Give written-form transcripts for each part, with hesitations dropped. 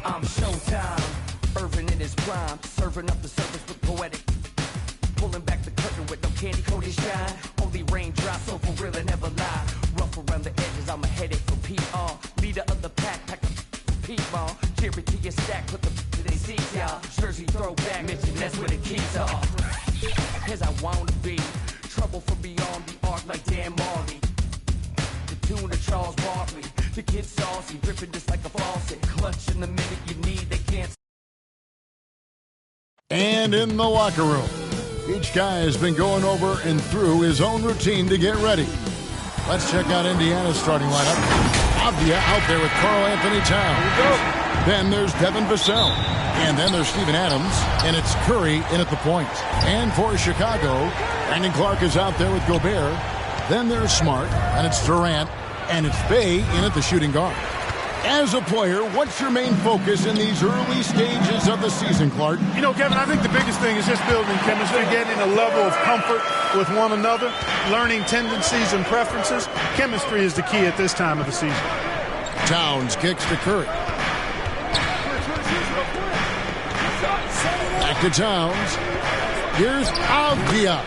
I'm Showtime, Irvin in his prime, serving up the service with poetic. Pulling back the curtain with no candy coated shine. Only raindrops, so for real and never lie. Rough around the edges, I'm a headache for PR. Leader of the pack, pack a P-ball. Charity your stack, put the to their seats, y'all. Jersey throwback, mention that's where the keys are. As I wanna be, trouble from beyond the arc like Dan Marley. The tune of Charles Barkley, the kid saucy, ripping just like a faucet. Clutching the minute you need, they can't. And in the locker room, each guy has been going over and through his own routine to get ready. Let's check out Indiana's starting lineup. Avdia out there with Karl Anthony Towns. Then there's Devin Vassell. And then there's Steven Adams. And it's Curry in at the point. And for Chicago, Brandon Clark is out there with Gobert. Then there's Smart. And it's Durant. And it's Bey in at the shooting guard. As a player, what's your main focus in these early stages of the season, Clark? You know, Kevin, I think the biggest thing is just building chemistry, getting a level of comfort with one another, learning tendencies and preferences. Chemistry is the key at this time of the season. Towns kicks to Curry. Back to Towns. Here's Avdia.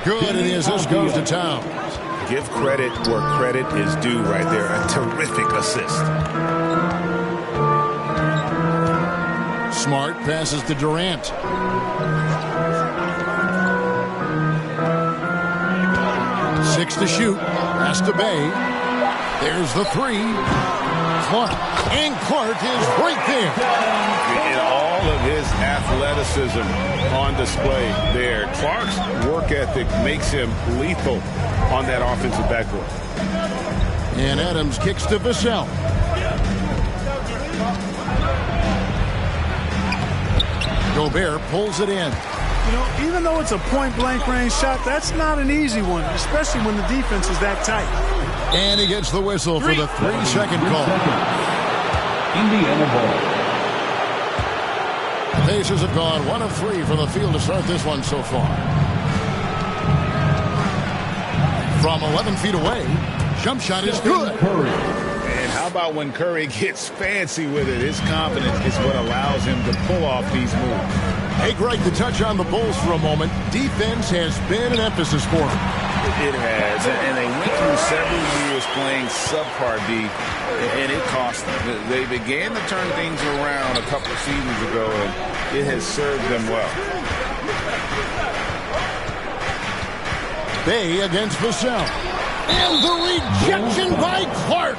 Good, and the assist goes to Towns. Give credit where credit is due right there. A terrific assist. Smart passes to Durant. Six to shoot. Pass to Bey. There's the three. Clark. And Clark is right there. In all of his athleticism on display there, Clark's work ethic makes him lethal on that offensive backboard. And Adams kicks to Vassell. Gobert pulls it in. You know, even though it's a point-blank range shot, that's not an easy one, especially when the defense is that tight. And he gets the whistle for the 3-second call. Indiana ball. The Pacers have gone 1 of 3 from the field to start this one so far. From 11 feet away, jump shot is good. And how about when Curry gets fancy with it? His confidence is what allows him to pull off these moves. Hey, Greg, to touch on the Bulls for a moment, defense has been an emphasis for them. It has, and they went through several years playing subpar D, and it cost them. They began to turn things around a couple of seasons ago, and it has served them well. Bey against Vassell. And the rejection by Clark.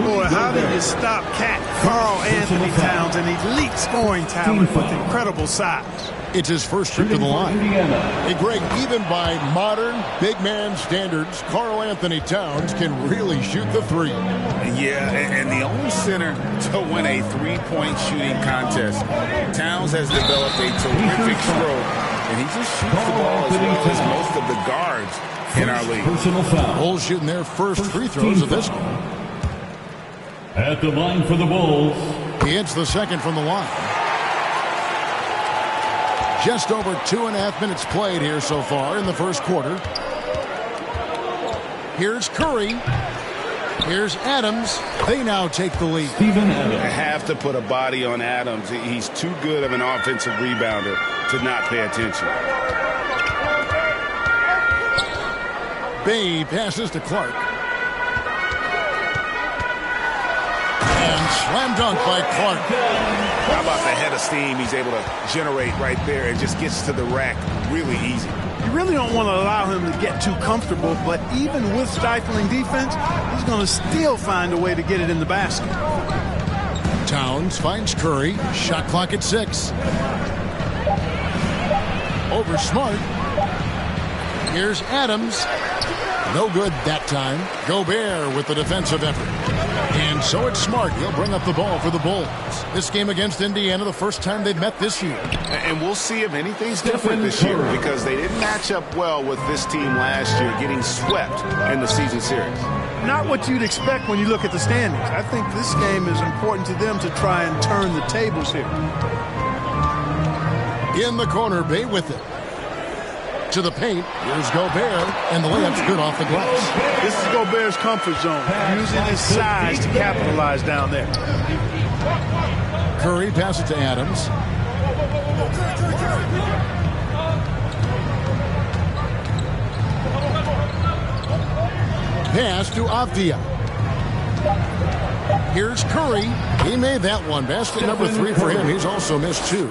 Boy, how did you stop Cat Karl Anthony Towns, an elite scoring talent with incredible size? It's his first trip to the line. Hey, Greg, even by modern big man standards, Karl Anthony Towns can really shoot the three. Yeah, and the only center to win a three-point shooting contest. Towns has developed a terrific stroke, and he just shoots the ball as well as most of the guards in our league. Personal foul. Bulls shooting their first free throws of this game. At the line for the Bulls. He hits the second from the line. Just over 2.5 minutes played here so far in the first quarter. Here's Curry. Here's Adams. They now take the lead. Steven Adams. I have to put a body on Adams. He's too good of an offensive rebounder to not pay attention. Bey passes to Clark. And slam dunk by Clark. How about the head of steam he's able to generate right there and just gets to the rack really easy. You really don't want to allow him to get too comfortable, but even with stifling defense, he's going to still find a way to get it in the basket. Towns finds Curry. Shot clock at 6. Over Smart. Here's Adams. No good that time. Gobert with the defensive effort. And so it's Smart. He'll bring up the ball for the Bulls. This game against Indiana, the first time they've met this year. And we'll see if anything's different this year, because they didn't match up well with this team last year, getting swept in the season series. Not what you'd expect when you look at the standings. I think this game is important to them to try and turn the tables here. In the corner, Bey with it. To the paint, here's Gobert, and the layup's good off the glass. This is Gobert's comfort zone, using his size to capitalize down there. Curry passes it to Adams. Pass to Avdia. Here's Curry. He made that one. Basket number 3 for him. He's also missed 2.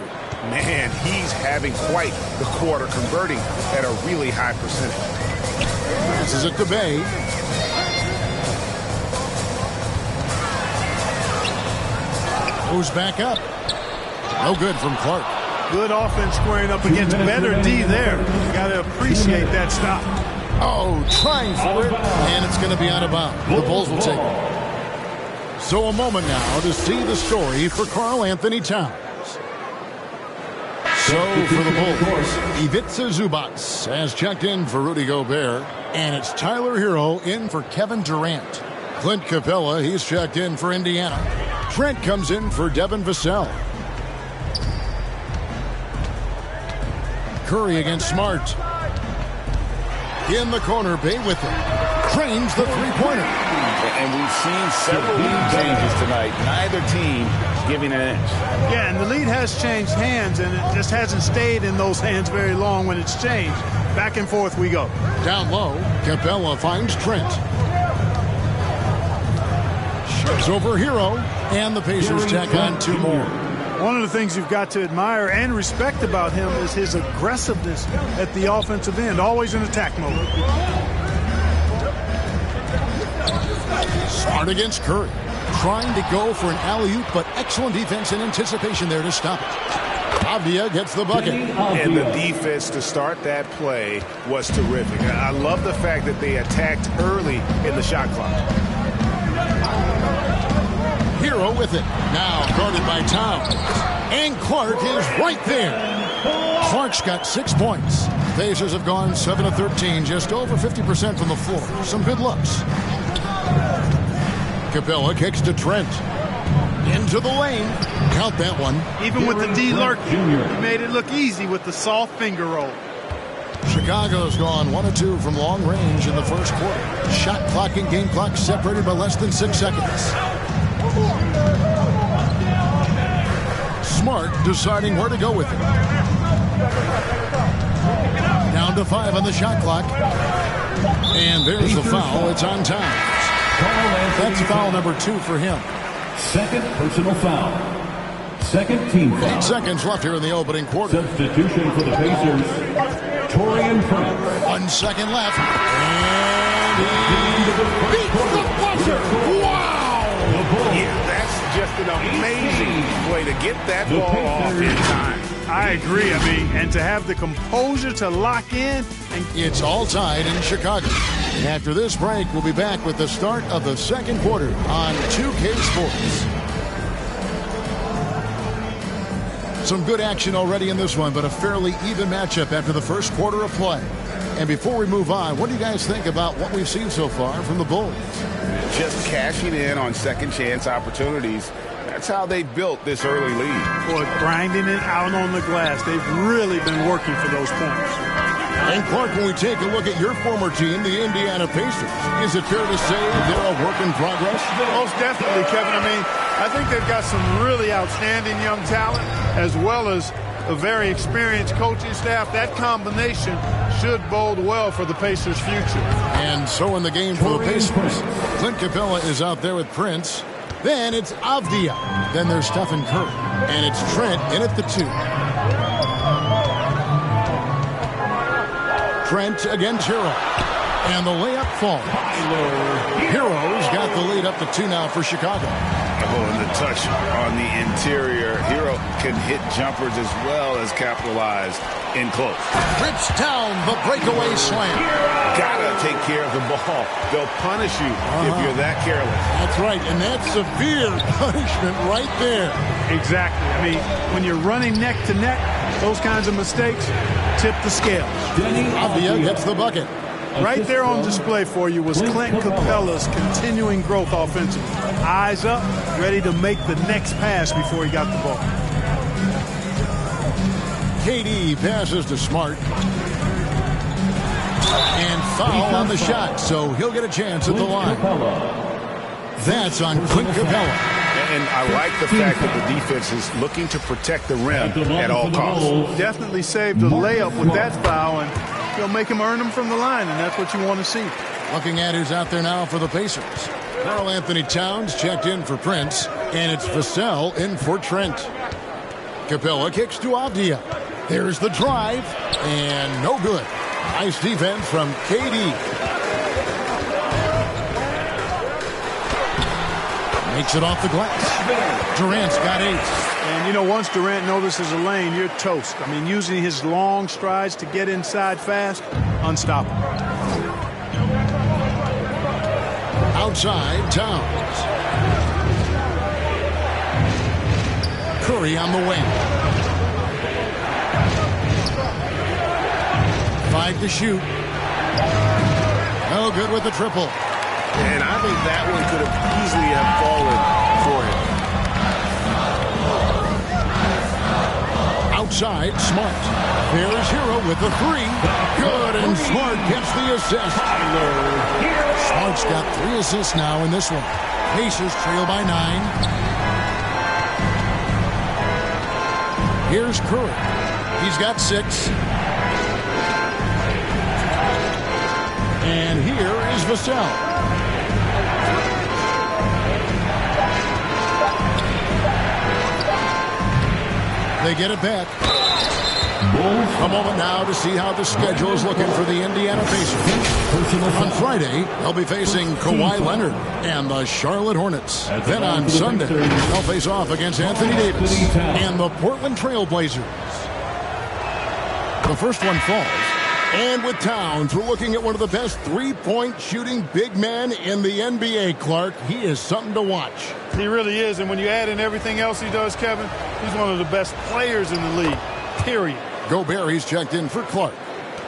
Man, he's having quite the quarter, converting at a really high percentage. This is it to Bay. Goes back up. No good from Clark. Good offense squaring up against better D there. You got to appreciate that stop. Oh, trying for it, and it's going to be out of bounds. The Bulls will take it. So a moment now to see the story for Karl Anthony Towns. So for the Bulls, Ivica Zubac has checked in for Rudy Gobert, and it's Tyler Hero in for Kevin Durant. Clint Capella, he's checked in for Indiana. Trent comes in for Devin Vassell. Curry against Smart. In the corner, Bay with it. Trains the three-pointer. And we've seen several lead changes tonight. Neither team giving an inch. Yeah, and the lead has changed hands, and it just hasn't stayed in those hands very long when it's changed. Back and forth we go. Down low, Capella finds Trent. Shoots over Hero, and the Pacers tack on 2 more. One of the things you've got to admire and respect about him is his aggressiveness at the offensive end, always in attack mode. Smart against Curry. Trying to go for an alley-oop, but excellent defense and anticipation there to stop it. Avdia gets the bucket. And the defense to start that play was terrific. I love the fact that they attacked early in the shot clock. Hero with it. Now guarded by Towns. And Clark is right there. Clark's got 6 points. Pacers have gone 7 of 13, just over 50% from the floor. Some good looks. Capella kicks to Trent. Into the lane. Count that one. Even with the D lurking, he made it look easy with the soft finger roll. Chicago's gone 1 of 2 from long range in the first quarter. Shot clock and game clock separated by less than 6 seconds. Smart deciding where to go with it. Down to 5 on the shot clock. And there's the foul. It's on Towns. That's foul number 2 for him. Second personal foul. Second team foul. 8 seconds left here in the opening quarter. Substitution for the Pacers, Torian Prince. 1 second left. And he beats the buzzer. Wow! Yeah, that's just an amazing play to get that ball off in time. I agree. I mean, and to have the composure to lock in. And it's all tied in Chicago. After this break, we'll be back with the start of the second quarter on 2K Sports. Some good action already in this one, but a fairly even matchup after the first quarter of play. And before we move on, what do you guys think about what we've seen so far from the Bulls? Just cashing in on second chance opportunities. That's how they built this early lead. Boy, grinding it out on the glass. They've really been working for those points. And Clark, when we take a look at your former team, the Indiana Pacers, is it fair to say they're a work in progress? Most definitely, Kevin. I mean, I think they've got some really outstanding young talent, as well as a very experienced coaching staff. That combination should bode well for the Pacers' future. And so in the game for the Pacers, Clint Capella is out there with Prince. Then it's Avdia. Then there's Stephen Curry. And it's Trent in at the 2. Trent against Hero. And the layup falls. Hero's got the lead up to 2 now for Chicago. Oh, and the touch on the interior. Hero can hit jumpers as well as capitalize in close. Rips down the breakaway slam. Gotta take care of the ball. They'll punish you if you're that careless. That's right, and that's severe punishment right there. Exactly. I mean, when you're running neck to neck, those kinds of mistakes tip the scale. Avdia gets the bucket. Right there on display for you was Clint Capella's continuing growth offensively. Eyes up, ready to make the next pass before he got the ball. KD passes to Smart. And foul on the shot, so he'll get a chance at the line. That's on Clint Capella. And I like the fact that the defense is looking to protect the rim at all costs. Definitely saved a layup with that foul, and you'll make him earn them from the line, and that's what you want to see. Looking at who's out there now for the Pacers. Karl Anthony Towns checked in for Prince, and it's Vassell in for Trent. Capella kicks to Avdia. There's the drive, and no good. Nice defense from KD. Makes it off the glass. Durant's got 8. And, you know, once Durant notices a lane, you're toast. I mean, using his long strides to get inside fast, unstoppable. Outside, Towns. Curry on the wing. 5 to shoot. No good with the triple. And I think that one could have easily have fallen for him. Outside, Smart. There's Hero with the 3. Good, and Smart gets the assist. Smart's got 3 assists now in this one. Pacers trail by 9. Here's Curry. He's got 6. And here is Vassell. They get it back. A moment now to see how the schedule is looking for the Indiana Pacers. On Friday, they'll be facing Kawhi Leonard and the Charlotte Hornets. Then on Sunday, they'll face off against Anthony Davis and the Portland Trail Blazers. The first one falls. And with Towns, we're looking at one of the best three-point shooting big men in the NBA, Clark. He is something to watch. He really is, and when you add in everything else he does, Kevin, he's one of the best players in the league, period. Gobert, he's checked in for Clark.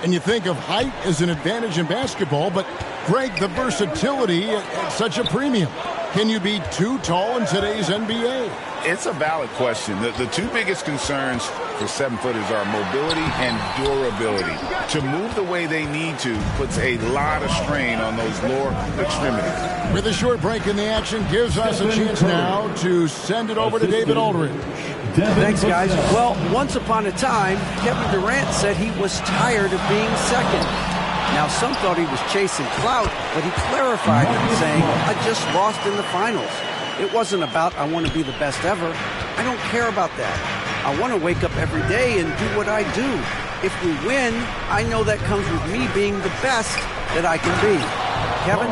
And you think of height as an advantage in basketball, but, Greg, the versatility at such a premium. Can you be too tall in today's NBA? It's a valid question. The 2 biggest concerns for 7-footers are mobility and durability. To move the way they need to puts a lot of strain on those lower extremities. With a short break in the action, gives us a chance now to send it over to David Aldridge. Thanks, guys. Well, once upon a time, Kevin Durant said he was tired of being second. Now, some thought he was chasing clout, but he clarified it, saying, I just lost in the finals. It wasn't about I want to be the best ever. I don't care about that. I want to wake up every day and do what I do. If we win, I know that comes with me being the best that I can be. Kevin?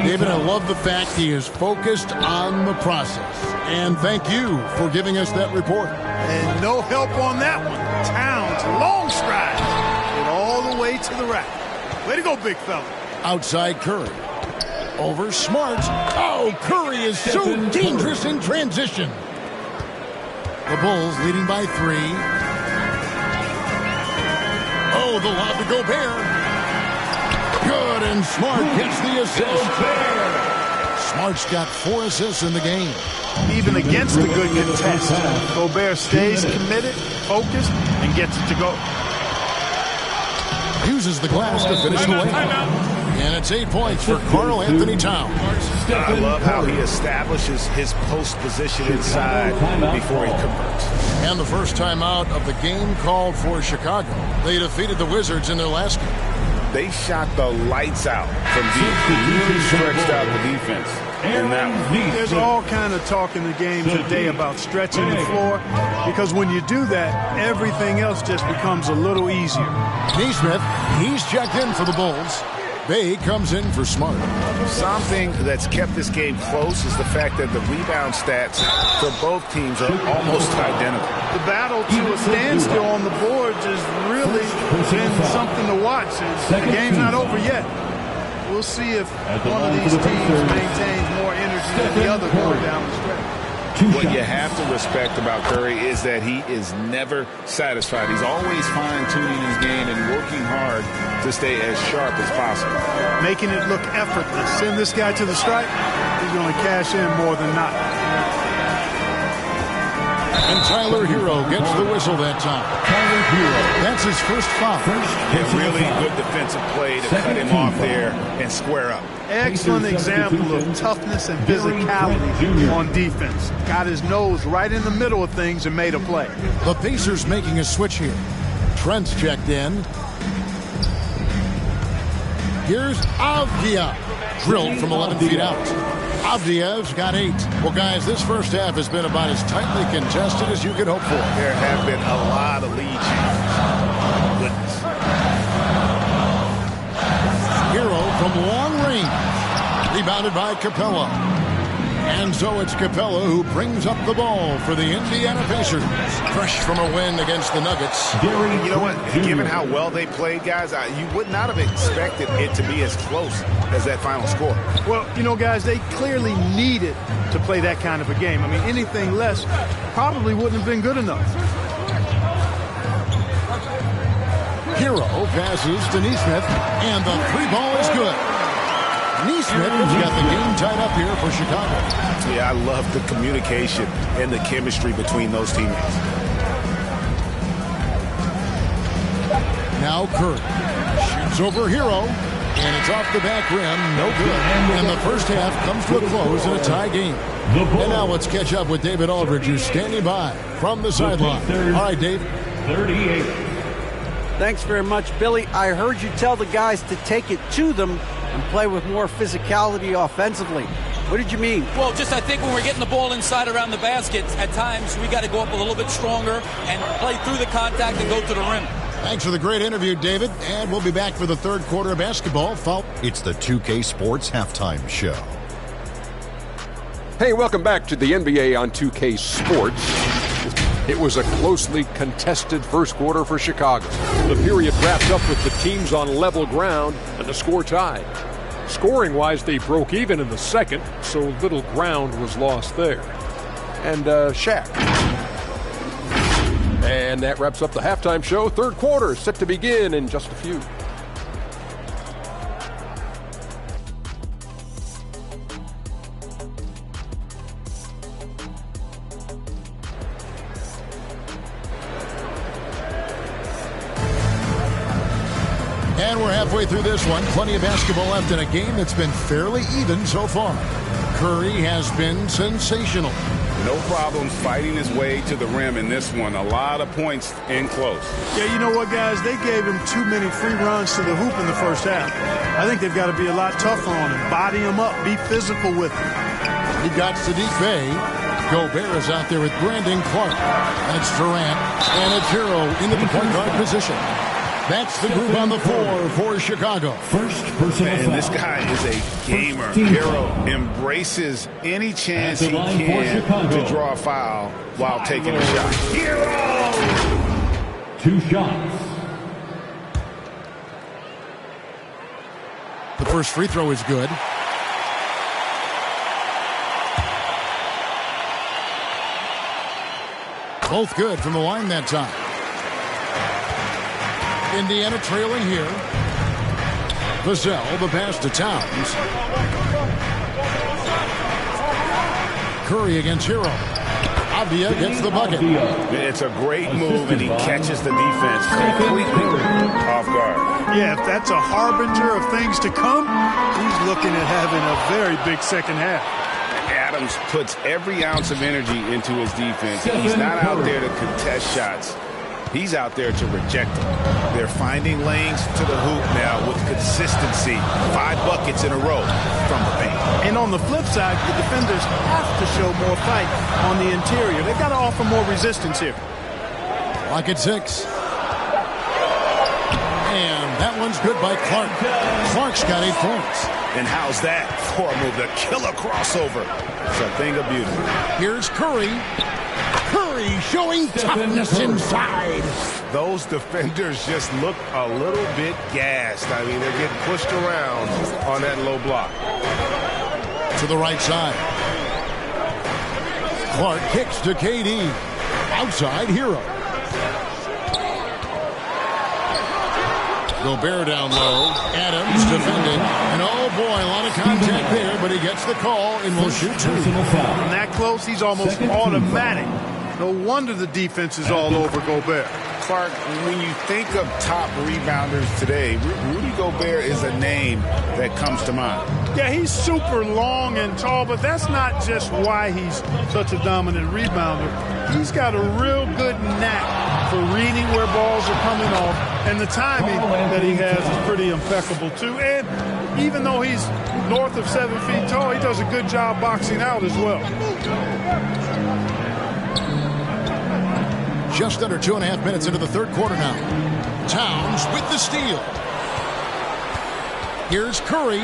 David, I love the fact he is focused on the process. And thank you for giving us that report. And no help on that one. Towns, long stride. And all the way to the rack. Way to go, big fella. Outside Curry. Over Smart. Oh, Curry is so dangerous in transition. The Bulls leading by 3. Oh, the lob to Gobert. Good, and Smart gets the assist. Smart's got 4 assists in the game. Even against the good contest, Gobert stays committed, focused, and gets it to go. Uses the glass to finish the way. And it's 8 points for Karl Anthony Towns. I love how he establishes his post position inside before he converts. And the first timeout of the game called for Chicago. They defeated the Wizards in their last game. They shot the lights out from deep. Really stretched out the defense. And that one. There's all kind of talk in the game today about stretching the floor, because when you do that, everything else just becomes a little easier. Neesmith, he's checked in for the Bulls. Bay comes in for Smart. Something that's kept this game close is the fact that the rebound stats for both teams are almost identical. The battle to a standstill on the boards has really been something to watch. The game's not over yet. We'll see if one of these teams maintains more energy than the other going down the stretch. What you have to respect about Curry is that he is never satisfied. He's always fine-tuning his game and working hard to stay as sharp as possible. Making it look effortless. Send this guy to the stripe, he's going to cash in more than not. And Tyler Hero gets the whistle that time. That's his first foul. Really good defensive play to cut him off there and square up. Excellent example of toughness and physicality on defense. Got his nose right in the middle of things and made a play. The Pacers making a switch here. Trent's checked in. Here's Avdia. Drilled from 11 feet out. Avdia's got 8. Well, guys, this first half has been about as tightly contested as you could hope for. There have been a lot of lead changes. Goodness. Hero from long range. Rebounded by Capella. And so it's Capella who brings up the ball for the Indiana Pacers. Fresh from a win against the Nuggets. You know what? Given how well they played, guys, you would not have expected it to be as close as that final score. Well, you know, guys, they clearly needed to play that kind of a game. I mean, anything less probably wouldn't have been good enough. Hero passes to Neesmith, and the 3 ball is good. Neesmith has got the game tied up here for Chicago. Yeah, I love the communication and the chemistry between those teammates. Now Curry shoots over Hero, and it's off the back rim, no good. And the first half comes to a close in a tie game. And now let's catch up with David Aldridge, who's standing by from the sideline. All right, Dave. 38. Thanks very much, Billy. I heard you tell the guys to take it to them and play with more physicality offensively. What did you mean? Well, just I think when we're getting the ball inside around the basket, at times we got to go up a little bit stronger and play through the contact and go to the rim. Thanks for the great interview, David. And we'll be back for the third quarter of basketball. It's the 2K Sports Halftime Show. Hey, welcome back to the NBA on 2K Sports. It was a closely contested first quarter for Chicago. The period wrapped up with the teams on level ground and the score tied. Scoring-wise, they broke even in the second, so little ground was lost there. And Shaq. And that wraps up the halftime show. Third quarter set to begin in just a few. And we're halfway through this one. Plenty of basketball left in a game that's been fairly even so far. Curry has been sensational. No problem fighting his way to the rim in this one. A lot of points in close. Yeah, you know what, guys? They gave him too many free runs to the hoop in the first half. I think they've got to be a lot tougher on him. Body him up. Be physical with him. He got Sadiq Bey. Gobert is out there with Brandon Clark. And it's Durant. And it's Hero into the point guard position. That's the group on the floor for Chicago. First personal foul. And this guy is a gamer. Hero embraces any chance he can to draw a foul while taking a shot. Hero! 2 shots. The first free throw is good. Both good from the line that time. Indiana trailing here. Vassell, the pass to Towns. Curry against Hero. Avdia gets the bucket. It's a great move, and he catches the defense completely off guard. Yeah, if that's a harbinger of things to come, he's looking at having a very big second half. Adams puts every ounce of energy into his defense. He's not out there to contest shots. He's out there to reject them. They're finding lanes to the hoop now with consistency. 5 buckets in a row from the paint. And on the flip side, the defenders have to show more fight on the interior. They've got to offer more resistance here. Clock at 6. And that one's good by Clark. Clark's got 8 points. And how's that for a move? The killer crossover. It's a thing of beauty. Here's Curry. Curry showing toughness inside. Those defenders just look a little bit gassed. I mean, they're getting pushed around on that low block. To the right side. Clark kicks to KD. Outside Hero. Gobert down low. Adams defending. And oh boy, a lot of contact there, but he gets the call and will shoot 2. From that close, he's almost automatic No wonder the defense is all over Gobert. Clark, when you think of top rebounders today, Rudy Gobert is a name that comes to mind. Yeah, he's super long and tall, but that's not just why he's such a dominant rebounder. He's got a real good knack for reading where balls are coming off, and the timing that he has is pretty impeccable, too. And even though he's north of 7 feet tall, he does a good job boxing out as well. Just under 2.5 minutes into the third quarter now. Towns with the steal. Here's Curry.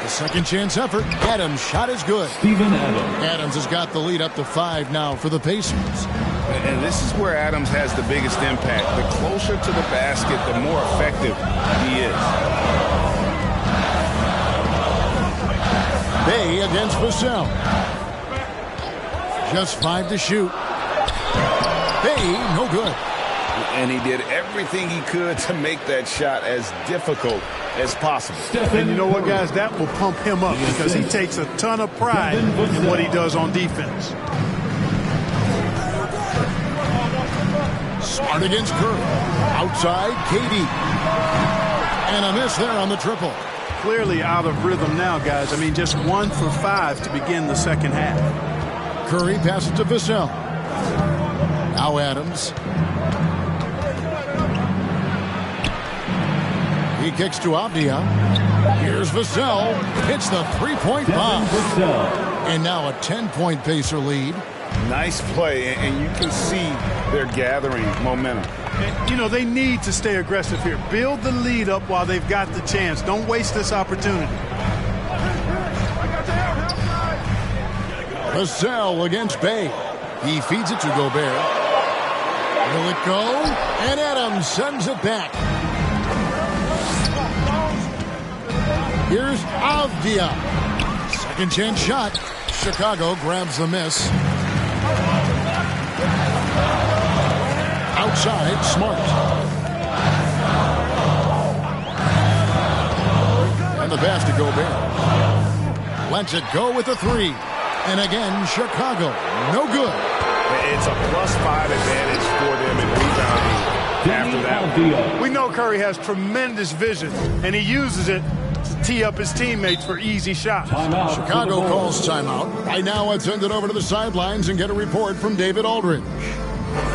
The second chance effort. Adams' shot is good. Steven Adams. Adams has got the lead up to 5 now for the Pacers. And this is where Adams has the biggest impact. The closer to the basket, the more effective he is. Bay against Vassell. Just 5 to shoot. Bay, no good. And he did everything he could to make that shot as difficult as possible. And you know what, guys? That will pump him up because he takes a ton of pride in what he does on defense. Smart against Curry. Outside, KD. And a miss there on the triple. Clearly out of rhythm now, guys. I mean, just 1 for 5 to begin the second half. Curry passes to Vassell. Now Adams. He kicks to Avdia. Here's Vassell. Hits the three-point bomb. And now a 10-point Pacer lead. Nice play, and you can see they're gathering momentum. And, you know, they need to stay aggressive here. Build the lead up while they've got the chance. Don't waste this opportunity. Vassell against Bay. He feeds it to Gobert. Will it go? And Adams sends it back. Here's Avdia. Second chance shot. Chicago grabs the miss. Outside, Smart. And the pass to Gobert. Lets it go with the 3. And again, Chicago, no good. It's a +5 advantage for them in rebounding after that. We know Curry has tremendous vision, and he uses it to tee up his teammates for easy shots. Chicago calls timeout. Right now, let's send it over to the sidelines and get a report from David Aldridge.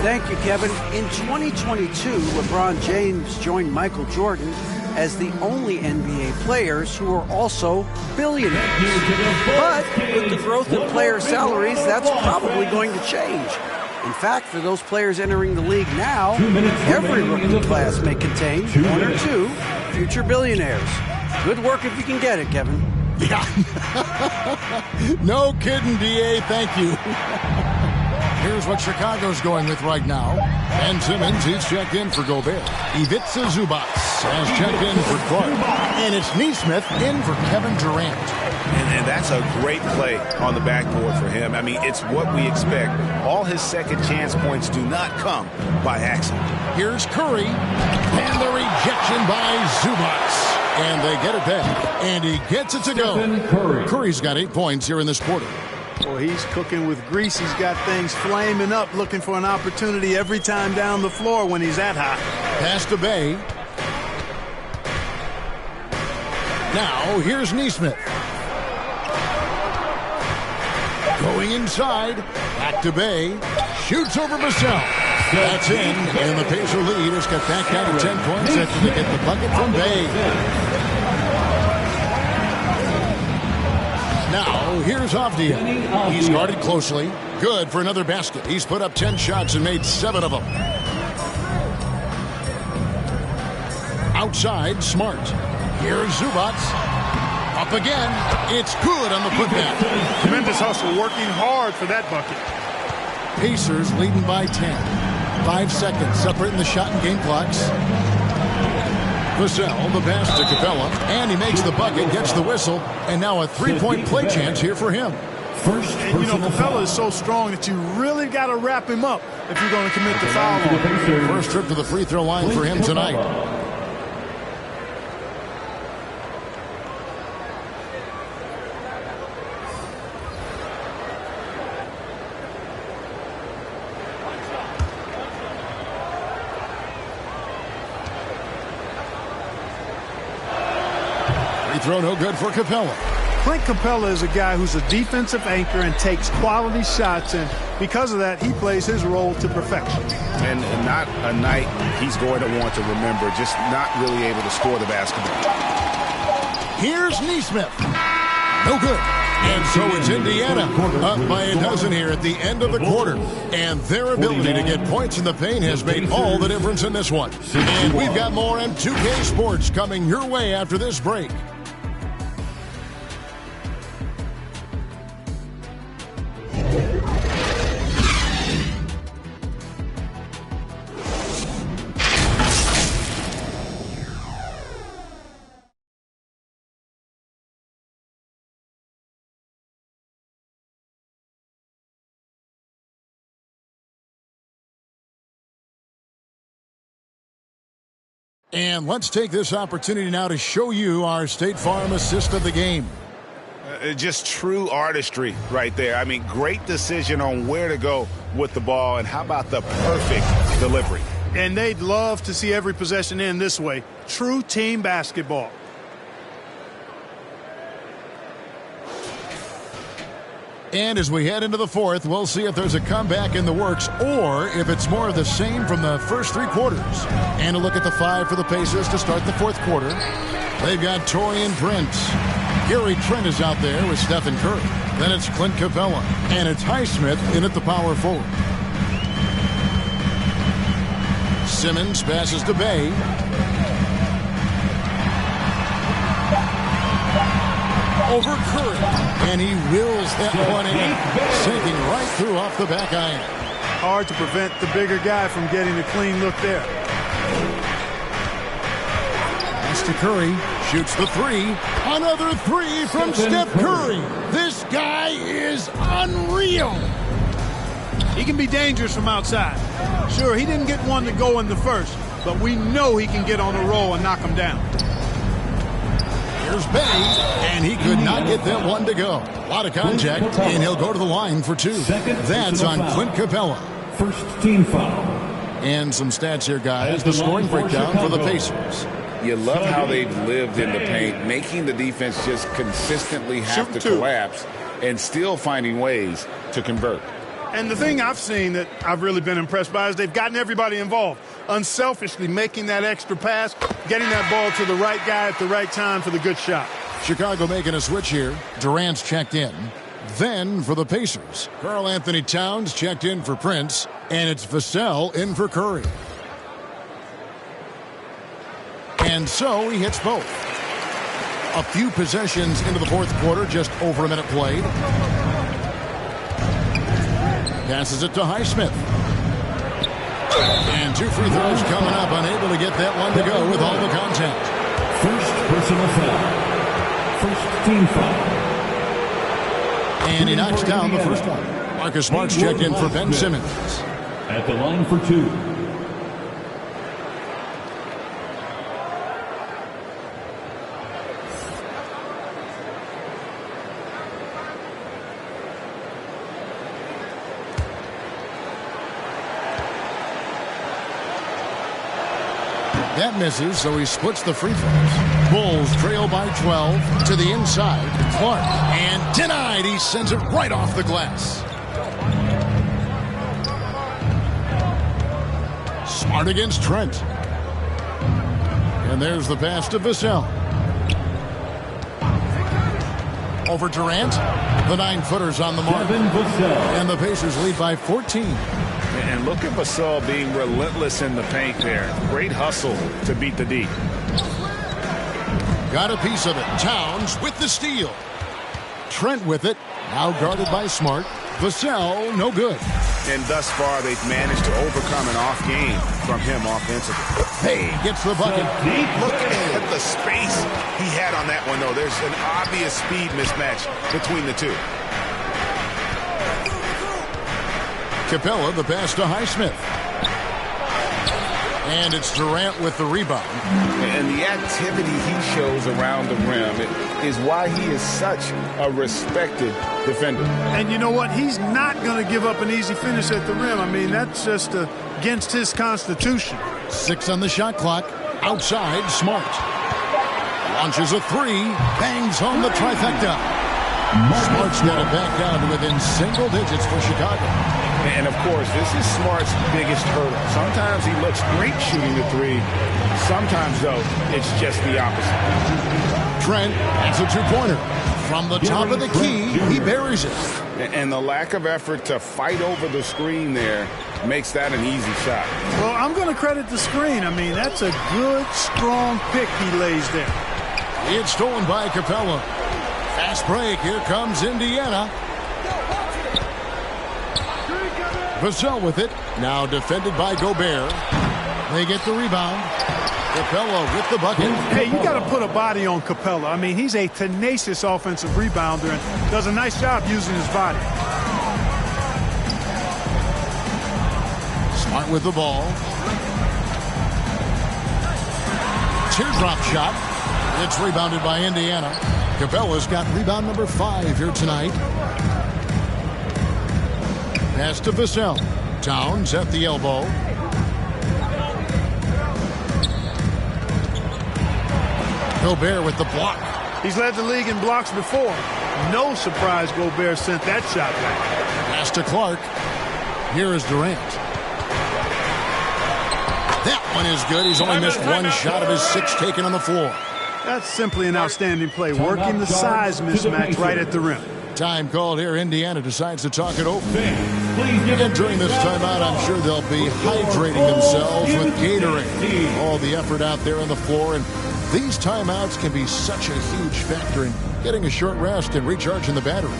Thank you, Kevin. In 2022, LeBron James joined Michael Jordan as the only NBA players who are also billionaires. But with the growth in player salaries, that's probably going to change. In fact, for those players entering the league now, every rookie class may contain 1 or 2 future billionaires. Good work if you can get it, Kevin. Yeah. No kidding, D.A. Thank you. Here's what Chicago's going with right now. Ben Simmons, he's checked in for Gobert. Ivica Zubac has checked in for Clark. And it's Nesmith in for Kevin Durant. And that's a great play on the backboard for him. I mean, it's what we expect. All his second chance points do not come by accident. Here's Curry. And the rejection by Zubac. And they get it back. And he gets it to go. Curry's got 8 points here in this quarter. Well, he's cooking with grease. He's got things flaming up, looking for an opportunity every time down the floor when he's that hot. Pass to Bay. Now, here's Nesmith. Going inside. Back to Bay. Shoots over Vassell. That's in. And the Pacer lead is cut back down to 10 points after they get the bucket from Bay. Now, here's Avdia. He's guarded closely. Good for another basket. He's put up 10 shots and made 7 of them. Outside, Smart. Here's Zubac. Up again. It's good on the putback. Tremendous hustle, working hard for that bucket. Pacers leading by 10. 5 seconds separating the shot and game clocks. Vassell, the pass to Capella, and he makes the bucket, gets the whistle, and now a 3-point play chance here for him. And you know, Capella is so strong that you really got to wrap him up if you're going to commit the foul on him. First trip to the free throw line for him tonight. throw no good for Capella. Clint Capella is a guy who's a defensive anchor and takes quality shots, and because of that, he plays his role to perfection. And not a night he's going to want to remember, just not really able to score the basketball. Here's Neesmith. No good. And so it's Indiana up by a dozen here at the end of the quarter. And their ability to get points in the paint has made all the difference in this one. And we've got more M2K Sports coming your way after this break. And let's take this opportunity now to show you our State Farm assist of the game. Just true artistry right there. I mean, great decision on where to go with the ball, and how about the perfect delivery? And they'd love to see every possession end this way. True team basketball. And as we head into the fourth, we'll see if there's a comeback in the works or if it's more of the same from the first three quarters. And a look at the five for the Pacers to start the fourth quarter. They've got Taurean Prince. Gary Trent is out there with Stephen Curry. Then it's Clint Capella. And it's Highsmith in at the power forward. Simmons passes to Bay. Over Curry. And he wills that one in, sinking right through off the back iron. Hard to prevent the bigger guy from getting a clean look there. Pass to Curry. Shoots the three. Another three from Steph Curry. This guy is unreal. He can be dangerous from outside. Sure, he didn't get one to go in the first, but we know he can get on a roll and knock him down. Here's Bay, and he could not get that one to go. A lot of contact, and he'll go to the line for two. That's on Clint Capella. First team foul. And some stats here, guys. The scoring breakdown for the Pacers. You love how they've lived in the paint, making the defense just consistently have to collapse and still finding ways to convert. And the thing I've seen that I've really been impressed by is they've gotten everybody involved. Unselfishly making that extra pass, getting that ball to the right guy at the right time for the good shot. Chicago making a switch here. Durant's checked in. Then for the Pacers, Karl Anthony Towns checked in for Prince, and it's Vassell in for Curry. And so he hits both. A few possessions into the fourth quarter, just over a minute played. Passes it to Highsmith. And two free throws coming up, unable to get that one to go with all the contact. First personal foul. First team foul. And he knocks down the first one. Marcus Smart's checked in for Ben Simmons. At the line for two. That misses, so he splits the free throws. Bulls trail by 12 to the inside. Clark, and denied. He sends it right off the glass. Smart against Trent. And there's the pass to Vassell. Over Durant. The 9-footer's on the mark. And the Pacers lead by 14. And look at Vassell being relentless in the paint there. Great hustle to beat the D. Got a piece of it. Towns with the steal. Trent with it. Now guarded by Smart. Vassell, no good. And thus far, they've managed to overcome an off game from him offensively. Hey, gets the bucket. Look at the space he had on that one, though. There's an obvious speed mismatch between the two. Capella, the pass to Highsmith. And it's Durant with the rebound. And the activity he shows around the rim is why he is such a respected defender. And you know what? He's not going to give up an easy finish at the rim. I mean, that's just against his constitution. 6 on the shot clock. Outside, Smart. Launches a three. Bangs home the trifecta. Smart's got it back down to within single digits for Chicago. And, of course, this is Smart's biggest hurdle. Sometimes he looks great shooting the three. Sometimes, though, it's just the opposite. Trent, that's a two-pointer. From the top of the key, he buries it. And the lack of effort to fight over the screen there makes that an easy shot. Well, I'm going to credit the screen. I mean, that's a good, strong pick he lays there. It's stolen by Capella. Fast break. Here comes Indiana. Vassell with it. Now defended by Gobert. They get the rebound. Capella with the bucket. Hey, you got to put a body on Capella. I mean, he's a tenacious offensive rebounder and does a nice job using his body. Smart with the ball. Teardrop shot. It's rebounded by Indiana. Capella's got rebound number 5 here tonight. Pass to Vassell. Towns at the elbow. Gobert with the block. He's led the league in blocks before. No surprise Gobert sent that shot back. Pass to Clark. Here is Durant. That one is good. He's only missed one shot of his 6 taken on the floor. That's simply an outstanding play, working the size mismatch right at the rim. Time called here. Indiana decides to talk it over. And during this timeout, I'm sure they'll be hydrating themselves with Gatorade. All the effort out there on the floor, and these timeouts can be such a huge factor in getting a short rest and recharging the battery.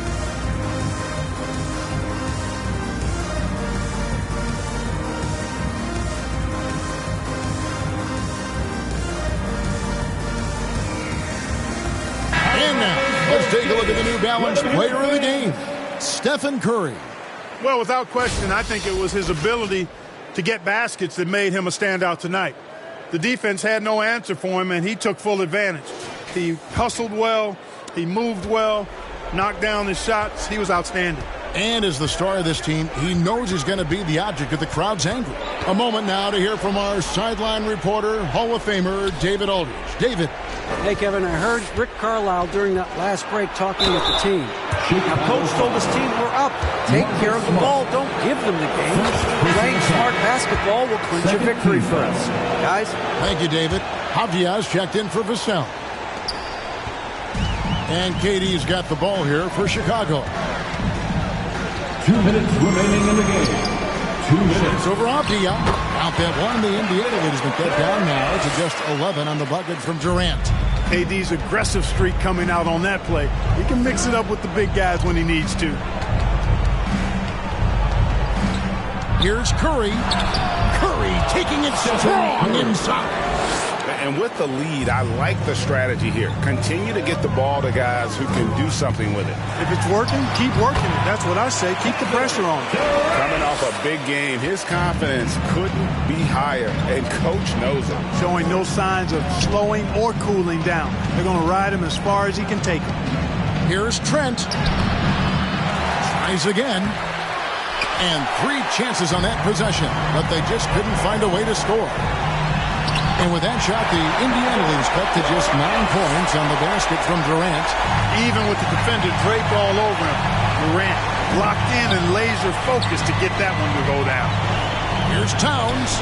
And now, let's take a look at the New Balance player of the game, Stephen Curry. Well, without question, I think it was his ability to get baskets that made him a standout tonight. The defense had no answer for him, and he took full advantage. He hustled well, he moved well, knocked down his shots. He was outstanding. And as the star of this team, he knows he's going to be the object of the crowd's anger. A moment now to hear from our sideline reporter, Hall of Famer David Aldridge. David. Hey, Kevin, I heard Rick Carlisle during that last break talking with the team. Now, Coach told his team, we're up. Take care of the ball. Don't give them the game. Playing smart basketball will clinch a victory for us. Guys? Thank you, David. Javier checked in for Vassell. And KD's got the ball here for Chicago. 2 minutes remaining in the game. 2 minutes. It's over Avdia. Out that one, the Indiana lead has been cut down now to just 11 on the bucket from Durant. KD's aggressive streak coming out on that play. He can mix it up with the big guys when he needs to. Here's Curry. Curry taking it strong inside. And with the lead, I like the strategy here. Continue to get the ball to guys who can do something with it. If it's working, keep working it. That's what I say. Keep the pressure on. Coming off a big game, his confidence couldn't be higher, and Coach knows it. Showing no signs of slowing or cooling down. They're going to ride him as far as he can take him. Here's Trent. Tries again. And 3 chances on that possession, but they just couldn't find a way to score. And with that shot, the Indiana lead is cut to just 9 points on the basket from Durant. Even with the defender draped all over him, Durant locked in and laser focused to get that one to go down. Here's Towns.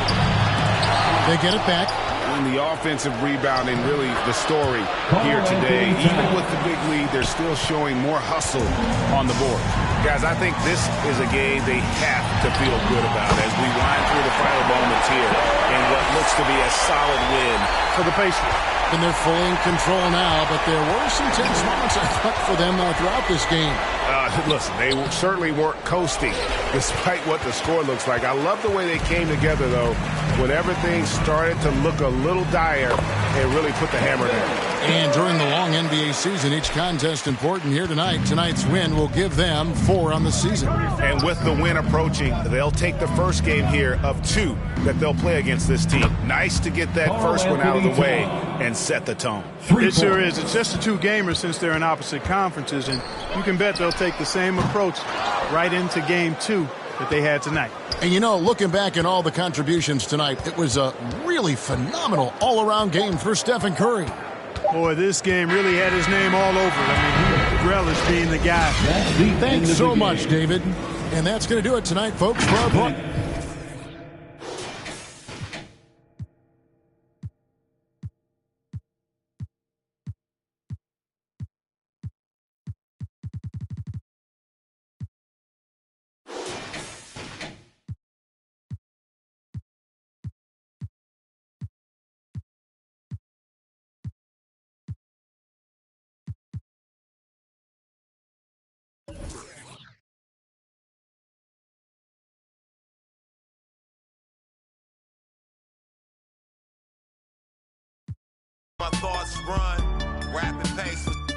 They get it back. And the offensive rebounding, really the story here today. Even with the big lead, they're still showing more hustle on the board. Guys, I think this is a game they have to feel good about as we wind through the final moments here in what looks to be a solid win for the Pacers. And they're fully in control now, but there were some tense moments, I thought, for them throughout this game. Listen, they certainly weren't coasting despite what the score looks like. I love the way they came together, though. When everything started to look a little dire, they really put the hammer down. And during the long NBA season, each contest important here tonight. Tonight's win will give them 4 on the season. And with the win approaching, they'll take the first game here of 2 that they'll play against this team. Nice to get that first one out of the way and set the tone. It sure is. It's just a 2-gamer since they're in opposite conferences, and you can bet they'll take the same approach right into game 2 that they had tonight. And you know, looking back at all the contributions tonight, it was a really phenomenal all-around game for Stephen Curry. Boy, this game really had his name all over it. I mean, he relished being the guy. Thanks so much, David. And that's going to do it tonight, folks, for our play. My thoughts run, rapid pace.